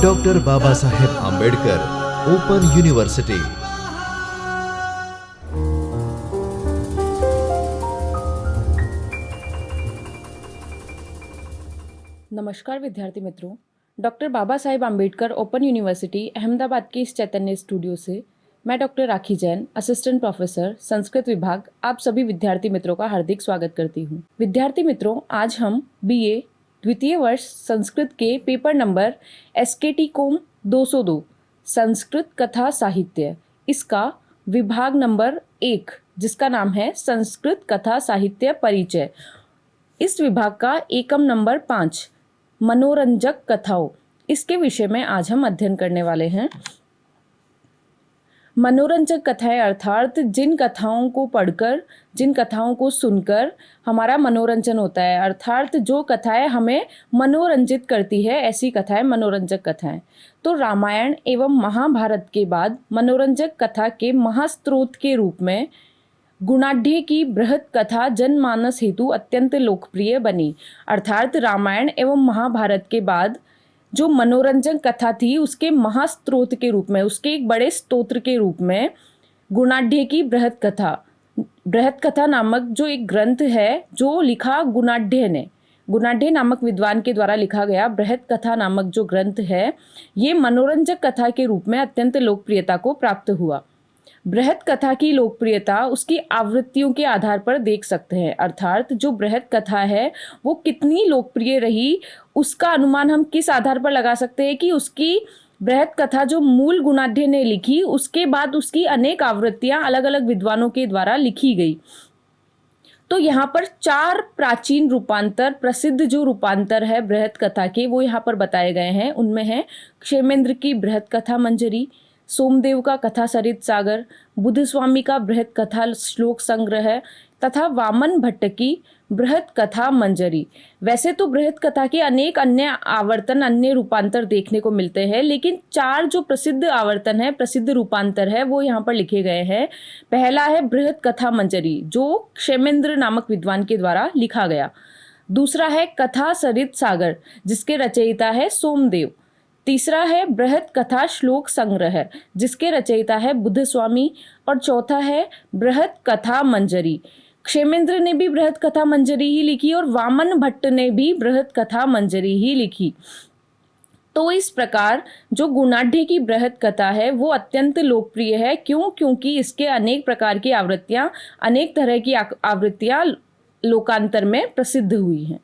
Doctor Baba Saheb Ambedkar open university. नमस्कार विद्यार्थी मित्रों, doctor Baba Saheb Ambedkar open university Ahmedabad के इस चैतन्य स्टूडियो से मैं डॉक्टर राखी जैन, असिस्टेंट प्रोफेसर संस्कृत विभाग, आप सभी विद्यार्थी मित्रों का हार्दिक स्वागत करती हूँ। विद्यार्थी मित्रों, आज हम BA द्वितीय वर्ष संस्कृत के पेपर नंबर SKT कोम 202 संस्कृत कथा साहित्य, इसका विभाग नंबर 1 जिसका नाम है संस्कृत कथा साहित्य परिचय, इस विभाग का एकम नंबर 5 मनोरंजक कथाओं, इसके विषय में आज हम अध्ययन करने वाले हैं। मनोरंजक कथाएं अर्थात जिन कथाओं को पढ़कर, जिन कथाओं को सुनकर हमारा मनोरंजन होता है, अर्थात जो कथाएं हमें मनोरंजित करती है, ऐसी कथाएं मनोरंजक कथाएं। तो रामायण एवं महाभारत के बाद मनोरंजक कथा के महास्त्रोत के रूप में गुणाढ़ की बृहत कथा जनमानस हेतु अत्यंत लोकप्रिय बनी। अर्थात रामायण एवं महाभारत के बाद जो मनोरंजन कथा थी, उसके महास्त्रोत के रूप में, उसके एक बड़े स्तोत्र के रूप में गुणाढ़ की बृहत कथा नामक जो एक ग्रंथ है, जो लिखा गुणाढ़ नामक विद्वान के द्वारा लिखा गया बृहत कथा नामक जो ग्रंथ है, ये मनोरंजक कथा के रूप में अत्यंत लोकप्रियता को प्राप्त हुआ। बृहत कथा की लोकप्रियता उसकी आवृत्तियों के आधार पर देख सकते हैं, अर्थात जो बृहत कथा है वो कितनी लोकप्रिय रही, उसका अनुमान हम किस आधार पर लगा सकते हैं कि उसकी बृहत कथा जो मूल गुणाढ़ ने लिखी, उसके बाद उसकी अनेक आवृत्तियां अलग अलग विद्वानों के द्वारा लिखी गई। तो यहाँ पर 4 प्राचीन रूपांतर, प्रसिद्ध जो रूपांतर है बृहत कथा के, वो यहाँ पर बताए गए हैं। उनमें है क्षेमेंद्र की बृहत कथा मंजरी, सोमदेव का कथा सरित सागर, बुद्ध स्वामी का बृहत कथा श्लोक संग्रह तथा वामन भट्ट की बृहत कथा मंजरी। वैसे तो बृहत कथा के अनेक अन्य आवर्तन, अन्य रूपांतर देखने को मिलते हैं, लेकिन 4 जो प्रसिद्ध आवर्तन है, प्रसिद्ध रूपांतर है, वो यहाँ पर लिखे गए हैं। पहला है बृहत कथा मंजरी, जो क्षेमेंद्र नामक विद्वान के द्वारा लिखा गया। दूसरा है कथा सरित सागर, जिसके रचयिता है सोमदेव। तीसरा है बृहत कथा श्लोक संग्रह, जिसके रचयिता है बुद्ध स्वामी। और चौथा है बृहत कथा मंजरी। क्षेमेंद्र ने भी बृहत कथा मंजरी ही लिखी और वामन भट्ट ने भी बृहत कथा मंजरी ही लिखी। तो इस प्रकार जो गुणाढ़ की बृहत कथा है वो अत्यंत लोकप्रिय है। क्यों? क्योंकि इसके अनेक प्रकार की आवृत्तियां, अनेक तरह की आवृत्तियां लोकांतर में प्रसिद्ध हुई हैं।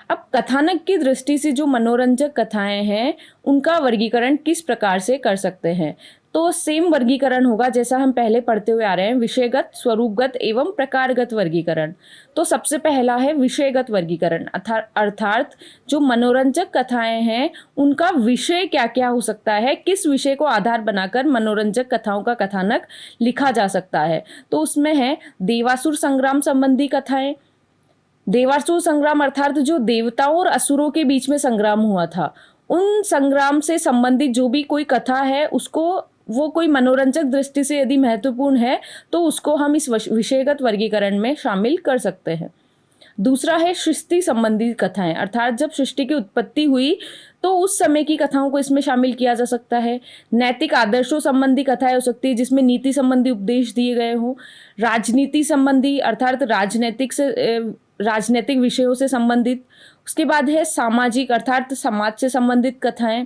अब कथानक की दृष्टि से जो मनोरंजक कथाएं हैं, उनका वर्गीकरण किस प्रकार से कर सकते हैं? तो सेम वर्गीकरण होगा जैसा हम पहले पढ़ते हुए आ रहे हैं, विषयगत, स्वरूपगत एवं प्रकारगत वर्गीकरण। तो सबसे पहला है विषयगत वर्गीकरण, अर्थात जो मनोरंजक कथाएं हैं उनका विषय क्या क्या हो सकता है, किस विषय को आधार बनाकर मनोरंजक कथाओं का कथानक लिखा जा सकता है। तो उसमें है देवासुर संग्राम संबंधी कथाएं। देवासुर संग्राम अर्थात जो देवताओं और असुरों के बीच में संग्राम हुआ था, उन संग्राम से संबंधित जो भी कोई कथा है, उसको वो कोई मनोरंजक दृष्टि से यदि महत्वपूर्ण है तो उसको हम इस विषयगत वर्गीकरण में शामिल कर सकते हैं। दूसरा है सृष्टि संबंधी कथाएं, अर्थात जब सृष्टि की उत्पत्ति हुई तो उस समय की कथाओं को इसमें शामिल किया जा सकता है। नैतिक आदर्शों संबंधी कथाएं हो सकती है, जिसमें नीति संबंधी उपदेश दिए गए हों। राजनीति संबंधी, अर्थात राजनीतिक विषयों से संबंधित। उसके बाद है सामाजिक, अर्थात समाज से संबंधित कथाएं।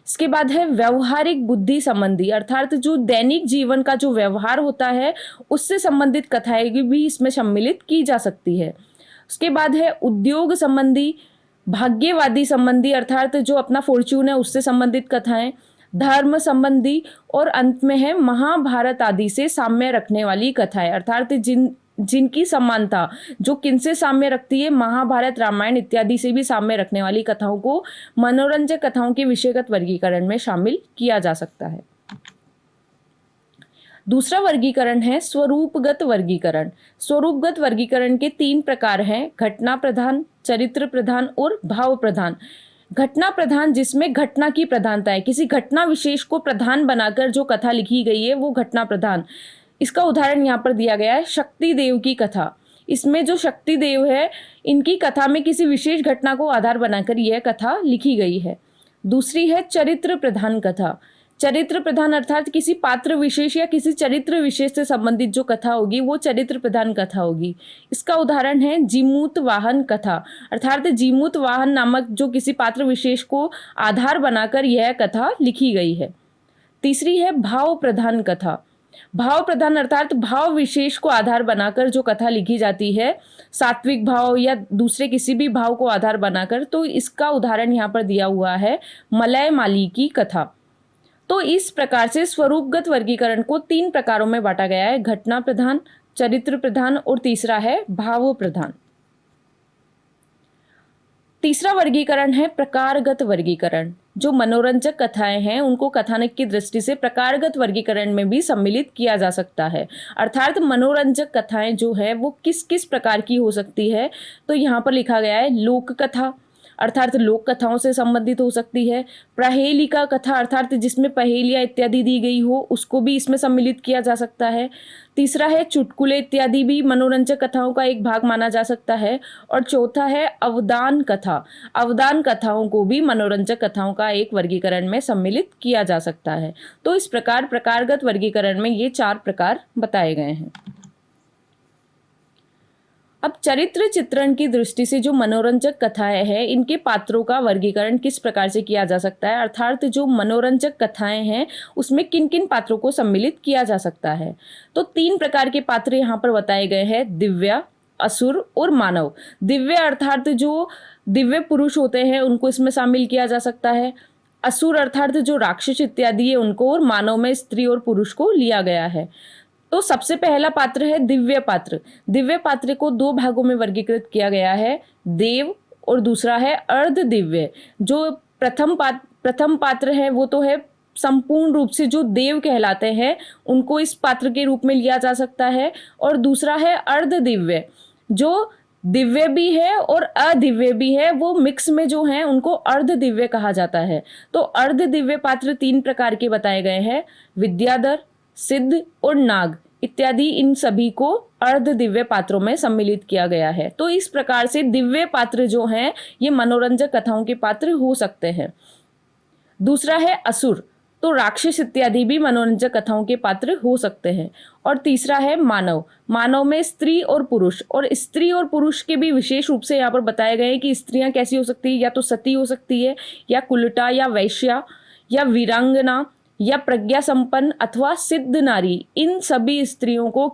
इसके बाद है व्यवहारिक बुद्धि संबंधी, अर्थात जो दैनिक जीवन का जो व्यवहार होता है उससे संबंधित कथाएं भी इसमें सम्मिलित की जा सकती है। उसके बाद है उद्योग संबंधी, भाग्यवादी संबंधी, अर्थात जो अपना फॉर्च्यून है उससे संबंधित कथाएं, धर्म संबंधी, और अंत में है महाभारत आदि से साम्य रखने वाली कथाएं, अर्थात जिनकी समानता, जो किनसे साम्य रखती है, महाभारत, रामायण इत्यादि से भी साम्य रखने वाली कथाओं को मनोरंजक कथाओं के विषयगत वर्गीकरण में शामिल किया जा सकता है। दूसरा वर्गीकरण है स्वरूपगत वर्गीकरण। स्वरूपगत वर्गीकरण के 3 प्रकार हैं, घटना प्रधान, चरित्र प्रधान और भाव प्रधान। घटना प्रधान, जिसमें घटना की प्रधानता है, किसी घटना विशेष को प्रधान बनाकर जो कथा लिखी गई है वो घटना प्रधान। इसका उदाहरण यहाँ पर दिया गया है शक्ति देव की कथा। इसमें जो शक्ति देव है, इनकी कथा में किसी विशेष घटना को आधार बनाकर यह कथा लिखी गई है। दूसरी है चरित्र प्रधान कथा। चरित्र प्रधान अर्थात किसी पात्र विशेष या किसी चरित्र विशेष से संबंधित जो कथा होगी वो चरित्र प्रधान कथा होगी। इसका उदाहरण है जीमूत वाहन कथा, अर्थात जीमूत वाहन नामक जो किसी पात्र विशेष को आधार बनाकर यह कथा लिखी गई है। तीसरी है भाव प्रधान कथा। भाव प्रधान अर्थात भाव विशेष को आधार बनाकर जो कथा लिखी जाती है, सात्विक भाव या दूसरे किसी भी भाव को आधार बनाकर, तो इसका उदाहरण यहाँ पर दिया हुआ है मलय माली की कथा। तो इस प्रकार से स्वरूपगत वर्गीकरण को 3 प्रकारों में बांटा गया है, घटना प्रधान, चरित्र प्रधान और तीसरा है भाव प्रधान। तीसरा वर्गीकरण है प्रकारगत वर्गीकरण। जो मनोरंजक कथाएं हैं उनको कथानक की दृष्टि से प्रकारगत वर्गीकरण में भी सम्मिलित किया जा सकता है, अर्थात मनोरंजक कथाएं जो है वो किस किस प्रकार की हो सकती है। तो यहाँ पर लिखा गया है लोक कथा, अर्थात लोक कथाओं से संबंधित हो सकती है। प्रहेलिका कथा अर्थात जिसमें पहेलियाँ इत्यादि दी गई हो, उसको भी इसमें सम्मिलित किया जा सकता है। तीसरा है चुटकुले इत्यादि भी मनोरंजक कथाओं का एक भाग माना जा सकता है। और चौथा है अवदान कथा। अवदान कथाओं को भी मनोरंजक कथाओं का एक वर्गीकरण में सम्मिलित किया जा सकता है। तो इस प्रकार प्रकारगत वर्गीकरण में ये 4 प्रकार बताए गए हैं। अब चरित्र चित्रण की दृष्टि से जो मनोरंजक कथाएं हैं, इनके पात्रों का वर्गीकरण किस प्रकार से किया जा सकता है, अर्थात जो मनोरंजक कथाएं हैं उसमें किन किन पात्रों को सम्मिलित किया जा सकता है। तो 3 प्रकार के पात्र यहाँ पर बताए गए हैं, दिव्य, असुर और मानव। दिव्य अर्थात जो दिव्य पुरुष होते हैं उनको इसमें शामिल किया जा सकता है। असुर अर्थात जो राक्षस इत्यादि है उनको, और मानव में स्त्री और पुरुष को लिया गया है। तो सबसे पहला पात्र है दिव्य पात्र। दिव्य पात्र को 2 भागों में वर्गीकृत किया गया है, देव और दूसरा है अर्ध दिव्य। जो प्रथम पात्र है वो तो है संपूर्ण रूप से जो देव कहलाते हैं, उनको इस पात्र के रूप में लिया जा सकता है। और दूसरा है अर्ध दिव्य, जो दिव्य भी है और अदिव्य भी है, वो मिक्स में जो है उनको अर्ध दिव्य कहा जाता है। तो अर्ध दिव्य पात्र 3 प्रकार के बताए गए हैं, विद्याधर, सिद्ध और नाग इत्यादि। इन सभी को अर्ध दिव्य पात्रों में सम्मिलित किया गया है। तो इस प्रकार से दिव्य पात्र जो हैं ये मनोरंजक कथाओं के पात्र हो सकते हैं। दूसरा है असुर, तो राक्षस इत्यादि भी मनोरंजक कथाओं के पात्र हो सकते हैं। और तीसरा है मानव। मानव में स्त्री और पुरुष, और स्त्री और पुरुष के भी विशेष रूप से यहाँ पर बताए गए हैं कि स्त्रियां कैसी हो सकती है, या तो सती हो सकती है, या कुलटा, या वैश्या, या वीरांगना, या प्रज्ञा संपन्न अथवा सिद्ध नारी। इन सभी स्त्रियों को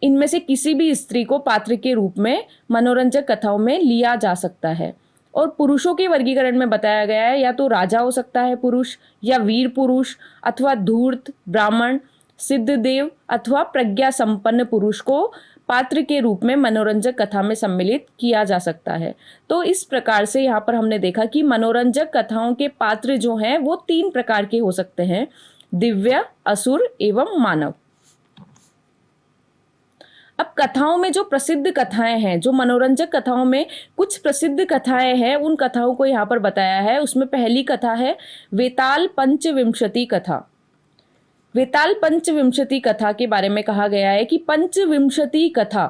इनमें से किसी भी स्त्री को पात्र के रूप में मनोरंजक कथाओं में लिया जा सकता है। और पुरुषों के वर्गीकरण में बताया गया है, या तो राजा हो सकता है पुरुष, या वीर पुरुष, अथवा धूर्त ब्राह्मण, सिद्ध देव अथवा प्रज्ञा संपन्न पुरुष को पात्र के रूप में मनोरंजक कथा में सम्मिलित किया जा सकता है। तो इस प्रकार से यहाँ पर हमने देखा कि मनोरंजक कथाओं के पात्र जो हैं वो 3 प्रकार के हो सकते हैं, दिव्य, असुर एवं मानव। अब कथाओं में जो प्रसिद्ध कथाएं हैं, जो मनोरंजक कथाओं में कुछ प्रसिद्ध कथाएं हैं, उन कथाओं को यहाँ पर बताया है। उसमें पहली कथा है वेताल पंचविंशति कथा। वेताल पंचविंशति कथा के बारे में कहा गया है कि पंचविंशति कथा,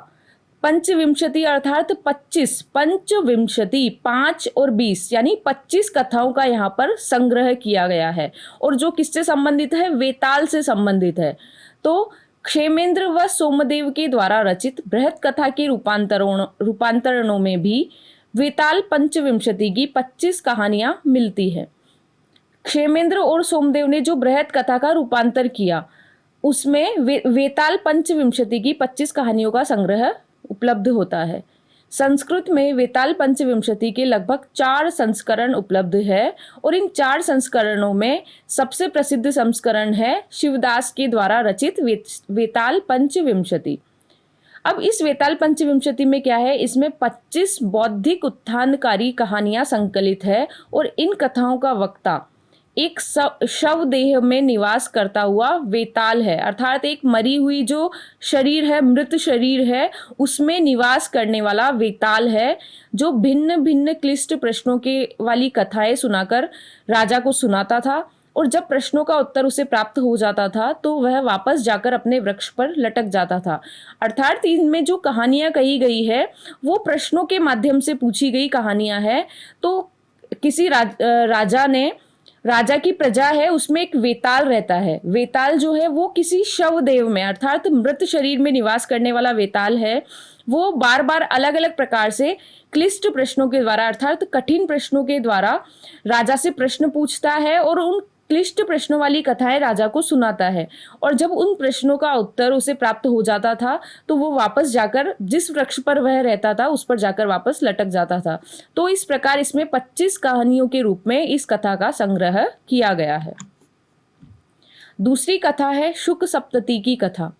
पंचविंशति अर्थात 25, पंचविंशति 5 और 20 यानी 25 कथाओं का यहाँ पर संग्रह किया गया है। और जो किससे संबंधित है, वेताल से संबंधित है। तो क्षेमेंद्र व सोमदेव के द्वारा रचित बृहत कथा के रूपांतरणों में भी वेताल पंचविंशति की 25 कहानियां मिलती है। क्षेमेंद्र और सोमदेव ने जो बृहत कथा का रूपांतर किया, उसमें वेताल पंचविंशति की 25 कहानियों का संग्रह उपलब्ध होता है। संस्कृत में वेताल पंचविंशति के लगभग 4 संस्करण उपलब्ध है, और इन 4 संस्करणों में सबसे प्रसिद्ध संस्करण है शिवदास के द्वारा रचित वेताल पंचविंशति। अब इस वेताल पंचविंशति में क्या है, इसमें 25 बौद्धिक उत्थानकारी कहानियां संकलित है, और इन कथाओं का वक्ता एक शव देह में निवास करता हुआ वेताल है, अर्थात एक मरी हुई जो शरीर है, मृत शरीर है, उसमें निवास करने वाला वेताल है, जो भिन्न भिन्न क्लिष्ट प्रश्नों के वाली कथाएं सुनाकर राजा को सुनाता था और जब प्रश्नों का उत्तर उसे प्राप्त हो जाता था तो वह वापस जाकर अपने वृक्ष पर लटक जाता था। अर्थात इनमें जो कहानियाँ कही गई है वो प्रश्नों के माध्यम से पूछी गई कहानियाँ हैं। तो किसी राजा की प्रजा है, उसमें एक वेताल रहता है। वेताल जो है वो किसी शवदेह में अर्थात मृत शरीर में निवास करने वाला वेताल है। वो बार बार अलग अलग प्रकार से क्लिष्ट प्रश्नों के द्वारा अर्थात कठिन प्रश्नों के द्वारा राजा से प्रश्न पूछता है और उन क्लिष्ट प्रश्नों वाली कथाएं राजा को सुनाता है। और जब उन प्रश्नों का उत्तर उसे प्राप्त हो जाता था तो वो वापस जाकर जिस वृक्ष पर वह रहता था उस पर जाकर वापस लटक जाता था। तो इस प्रकार इसमें 25 कहानियों के रूप में इस कथा का संग्रह किया गया है। दूसरी कथा है शुक सप्तति की कथा।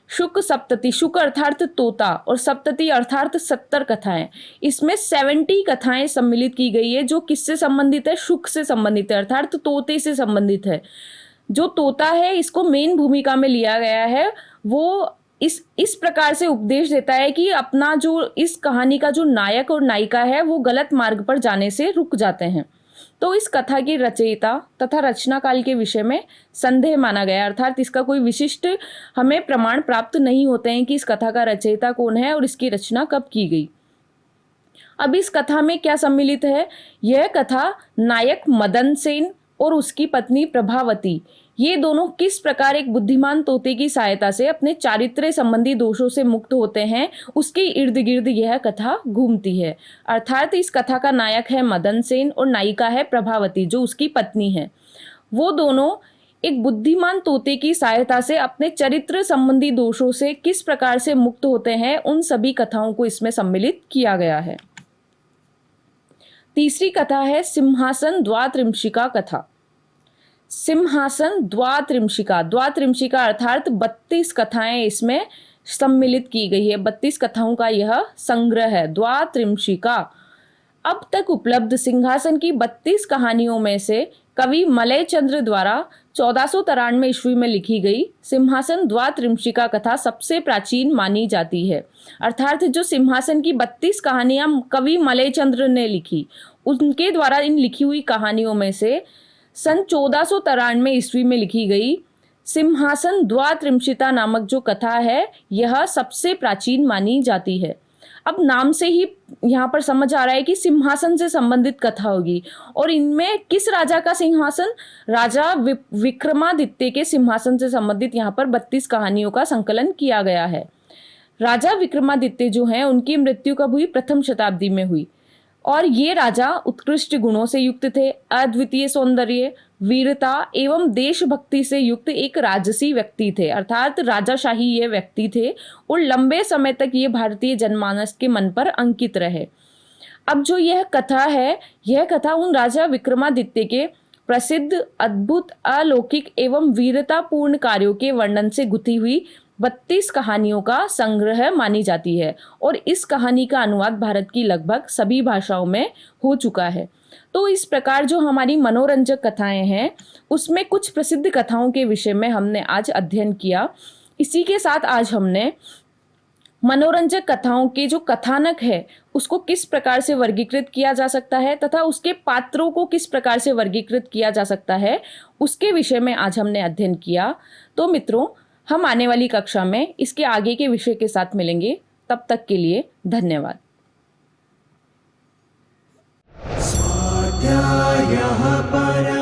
शुक सप्तति, शुक अर्थात तोता और सप्तति अर्थात 70 कथाएं। इसमें 70 कथाएं सम्मिलित की गई है जो किससे संबंधित है, शुक से संबंधित है अर्थात तोते से संबंधित है। जो तोता है इसको मेन भूमिका में लिया गया है। वो इस प्रकार से उपदेश देता है कि अपना जो इस कहानी का जो नायक और नायिका है वो गलत मार्ग पर जाने से रुक जाते हैं। तो इस कथा की रचयिता तथा रचना काल के विषय में संदेह माना गया अर्थात इसका कोई विशिष्ट हमें प्रमाण प्राप्त नहीं होते हैं कि इस कथा का रचयिता कौन है और इसकी रचना कब की गई। अब इस कथा में क्या सम्मिलित है? यह कथा नायक मदन सेन और उसकी पत्नी प्रभावती ये दोनों किस प्रकार एक बुद्धिमान तोते की सहायता से अपने चारित्र्य संबंधी दोषों से मुक्त होते हैं उसके इर्द गिर्द यह कथा घूमती है। अर्थात इस कथा का नायक है मदन सेन और नायिका है प्रभावती जो उसकी पत्नी है। वो दोनों एक बुद्धिमान तोते की सहायता से अपने चरित्र संबंधी दोषों से किस प्रकार से मुक्त होते हैं उन सभी कथाओं को इसमें सम्मिलित किया गया है। तीसरी कथा है सिंहासन द्वात्रिंशिका कथा। सिंहासन द्वात्रिंशिका, द्वात्रिंशिका अर्थात 32 कथाएं इसमें सम्मिलित की गई है। 32 कथाओं का यह संग्रह है द्वात्रिंशिका। अब तक उपलब्ध सिंहासन की 32 कहानियों में से कवि मलय चंद्र द्वारा 1493 ईस्वी में लिखी गई सिंहासन द्वात्रिंशिका कथा सबसे प्राचीन मानी जाती है। अर्थात जो सिंहासन की 32 कहानियां कवि मलय चंद्र ने लिखी उनके द्वारा इन लिखी हुई कहानियों में से सन 1493 ईस्वी में लिखी गई सिंहासन द्वात्रिंशिता नामक जो कथा है यह सबसे प्राचीन मानी जाती है। अब नाम से ही यहाँ पर समझ आ रहा है कि सिंहासन से संबंधित कथा होगी और इनमें किस राजा का सिंहासन, राजा विक्रमादित्य के सिंहासन से संबंधित यहाँ पर 32 कहानियों का संकलन किया गया है। राजा विक्रमादित्य जो हैं उनकी मृत्यु कब हुई? प्रथम शताब्दी में हुई और ये राजा उत्कृष्ट गुणों से युक्त थे, अद्वितीय सौंदर्य, वीरता एवं देशभक्ति से युक्त एक राजसी व्यक्ति थे अर्थात राजाशाही ये व्यक्ति थे और लंबे समय तक ये भारतीय जनमानस के मन पर अंकित रहे। अब जो यह कथा है यह कथा उन राजा विक्रमादित्य के प्रसिद्ध अद्भुत अलौकिक एवं वीरतापूर्ण कार्यों के वर्णन से गुथी हुई 32 कहानियों का संग्रह मानी जाती है और इस कहानी का अनुवाद भारत की लगभग सभी भाषाओं में हो चुका है। तो इस प्रकार जो हमारी मनोरंजक कथाएं हैं उसमें कुछ प्रसिद्ध कथाओं के विषय में हमने आज अध्ययन किया। इसी के साथ आज हमने मनोरंजक कथाओं के जो कथानक है उसको किस प्रकार से वर्गीकृत किया जा सकता है तथा उसके पात्रों को किस प्रकार से वर्गीकृत किया जा सकता है उसके विषय में आज हमने अध्ययन किया। तो मित्रों हम आने वाली कक्षा में इसके आगे के विषय के साथ मिलेंगे। तब तक के लिए धन्यवाद। स्वाध्यायः परः